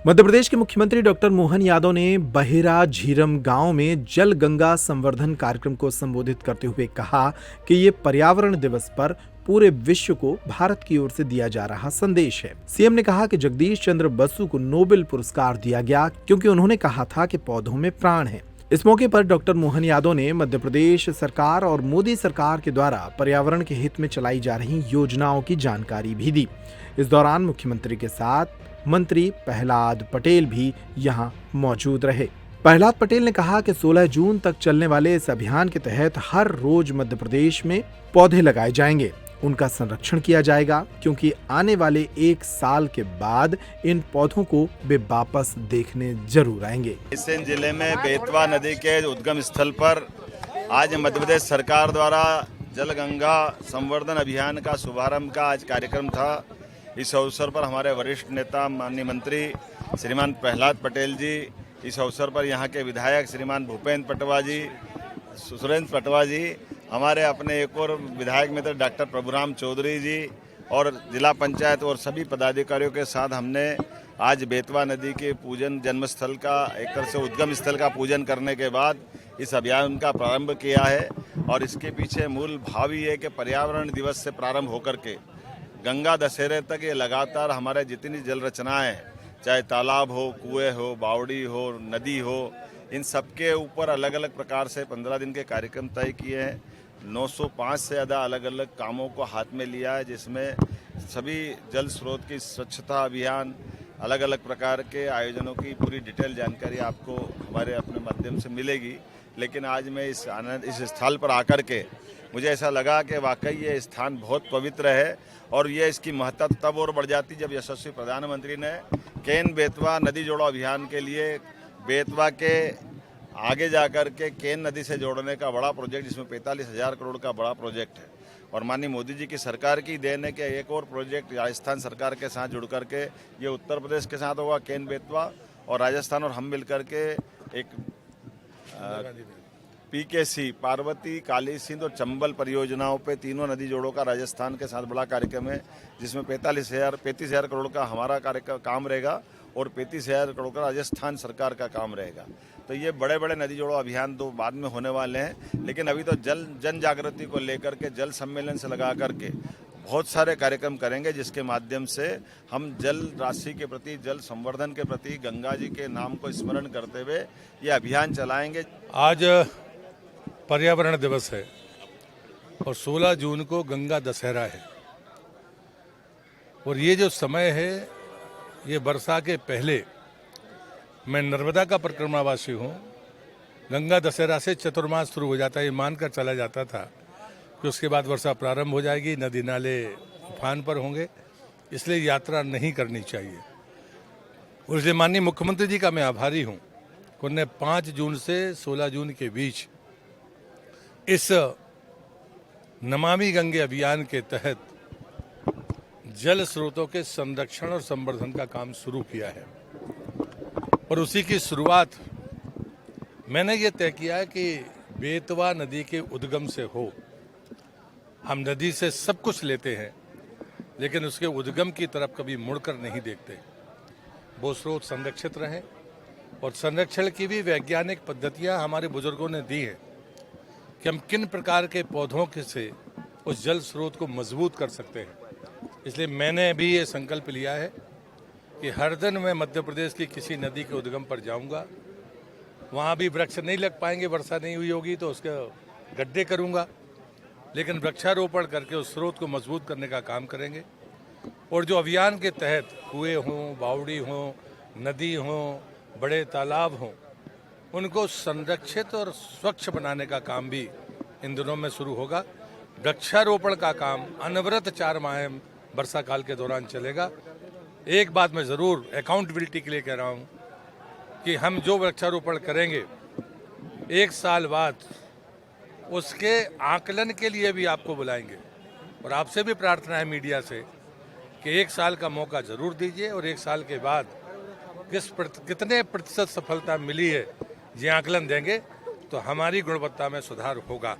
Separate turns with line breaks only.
मध्य प्रदेश के मुख्यमंत्री डॉक्टर मोहन यादव ने बहेरा झीरम गांव में जल गंगा संवर्धन कार्यक्रम को संबोधित करते हुए कहा कि ये पर्यावरण दिवस पर पूरे विश्व को भारत की ओर से दिया जा रहा संदेश है। सीएम ने कहा कि जगदीश चंद्र बसु को नोबेल पुरस्कार दिया गया क्योंकि उन्होंने कहा था कि पौधों में प्राण है। इस मौके पर डॉक्टर मोहन यादव ने मध्य प्रदेश सरकार और मोदी सरकार के द्वारा पर्यावरण के हित में चलाई जा रही योजनाओं की जानकारी भी दी। इस दौरान मुख्यमंत्री के साथ मंत्री प्रहलाद पटेल भी यहां मौजूद रहे। प्रहलाद पटेल ने कहा कि 16 जून तक चलने वाले इस अभियान के तहत हर रोज मध्य प्रदेश में पौधे लगाए जाएंगे, उनका संरक्षण किया जाएगा क्योंकि आने वाले 1 साल के बाद इन पौधों को वे वापस देखने जरूर आएंगे।
रायसेन जिले में बेतवा नदी के उद्गम स्थल पर आज मध्य प्रदेश सरकार द्वारा जल गंगा संवर्धन अभियान का शुभारंभ का आज कार्यक्रम था। इस अवसर पर हमारे वरिष्ठ नेता माननीय मंत्री श्रीमान प्रहलाद पटेल जी, इस अवसर पर यहाँ के विधायक श्रीमान भूपेंद्र पटवा जी, सुरेंद्र पटवा जी, हमारे अपने एक और विधायक मित्र डॉक्टर प्रभुराम चौधरी जी और जिला पंचायत और सभी पदाधिकारियों के साथ हमने आज बेतवा नदी के पूजन जन्मस्थल का एक तरह से उद्गम स्थल का पूजन करने के बाद इस अभियान का प्रारंभ किया है। और इसके पीछे मूल भाव ये है कि पर्यावरण दिवस से प्रारंभ होकर के गंगा दशहरे तक ये लगातार हमारे जितनी जल रचनाएं, चाहे तालाब हो, कुएं हो, बावड़ी हो, नदी हो, इन सब के ऊपर अलग अलग प्रकार से 15 दिन के कार्यक्रम तय किए हैं। 905 से ज़्यादा अलग अलग कामों को हाथ में लिया है, जिसमें सभी जल स्रोत की स्वच्छता अभियान, अलग अलग प्रकार के आयोजनों की पूरी डिटेल जानकारी आपको हमारे अपने माध्यम से मिलेगी। लेकिन आज मैं इस स्थल पर आकर के मुझे ऐसा लगा कि वाकई ये स्थान बहुत पवित्र है और ये इसकी महत्ता तब और बढ़ जाती जब यशस्वी प्रधानमंत्री ने केन बेतवा नदी जोड़ो अभियान के लिए बेतवा के आगे जाकर के केन नदी से जोड़ने का बड़ा प्रोजेक्ट, जिसमें 45,000 करोड़ का बड़ा प्रोजेक्ट है और माननीय मोदी जी की सरकार की देन है कि एक और प्रोजेक्ट राजस्थान सरकार के साथ जुड़ करके ये उत्तर प्रदेश के साथ होगा, केन बेतवा और राजस्थान और हम मिलकर के एक पीकेसी पार्वती, काली सिंध और चंबल परियोजनाओं पे तीनों नदी जोड़ों का राजस्थान के साथ बड़ा कार्यक्रम है, जिसमें 35,000 करोड़ का हमारा काम रहेगा और 35,000 करोड़ का राजस्थान सरकार का काम रहेगा। तो ये बड़े बड़े नदी जोड़ो अभियान तो बाद में होने वाले हैं, लेकिन अभी तो जन जागृति को लेकर के जल सम्मेलन से लगा करके बहुत सारे कार्यक्रम करेंगे, जिसके माध्यम से हम जल राशि के प्रति, जल संवर्धन के प्रति गंगा जी के नाम को स्मरण करते हुए ये अभियान चलाएंगे।
आज पर्यावरण दिवस है और 16 जून को गंगा दशहरा है और ये जो समय है ये वर्षा के पहले, मैं नर्मदा का परिक्रमावासी हूँ। गंगा दशहरा से चतुर्मास शुरू हो जाता है, ये मानकर चला जाता था कि उसके बाद वर्षा प्रारंभ हो जाएगी, नदी नाले उफान पर होंगे, इसलिए यात्रा नहीं करनी चाहिए। और इसलिए माननीय मुख्यमंत्री जी का मैं आभारी हूँ कि उन्होंने 5 जून से 16 जून के बीच इस नमामि गंगे अभियान के तहत जल स्रोतों के संरक्षण और संवर्धन का काम शुरू किया है और उसी की शुरुआत मैंने ये तय किया है कि बेतवा नदी के उद्गम से हो। हम नदी से सब कुछ लेते हैं लेकिन उसके उद्गम की तरफ कभी मुड़कर नहीं देखते। वो स्रोत संरक्षित रहें और संरक्षण की भी वैज्ञानिक पद्धतियां हमारे बुजुर्गों ने दी हैं कि हम किन प्रकार के पौधों के से उस जल स्रोत को मजबूत कर सकते हैं। इसलिए मैंने भी ये संकल्प लिया है कि हर दिन मैं मध्य प्रदेश की किसी नदी के उद्गम पर जाऊंगा, वहाँ भी वृक्ष नहीं लग पाएंगे, वर्षा नहीं हुई होगी तो उसके गड्ढे करूंगा, लेकिन वृक्षारोपण करके उस स्रोत को मजबूत करने का काम करेंगे। और जो अभियान के तहत कुएं हों, बावड़ी हों, नदी हों, बड़े तालाब हों, उनको संरक्षित और स्वच्छ बनाने का काम भी इन दिनों में शुरू होगा। वृक्षारोपण का काम अनवरत 4 माह वर्षा काल के दौरान चलेगा। एक बात मैं ज़रूर अकाउंटेबिलिटी के लिए कह रहा हूँ कि हम जो वृक्षारोपण करेंगे 1 साल बाद उसके आकलन के लिए भी आपको बुलाएंगे और आपसे भी प्रार्थना है मीडिया से कि 1 साल का मौका ज़रूर दीजिए और 1 साल के बाद कितने प्रतिशत सफलता मिली है ये आकलन देंगे तो हमारी गुणवत्ता में सुधार होगा।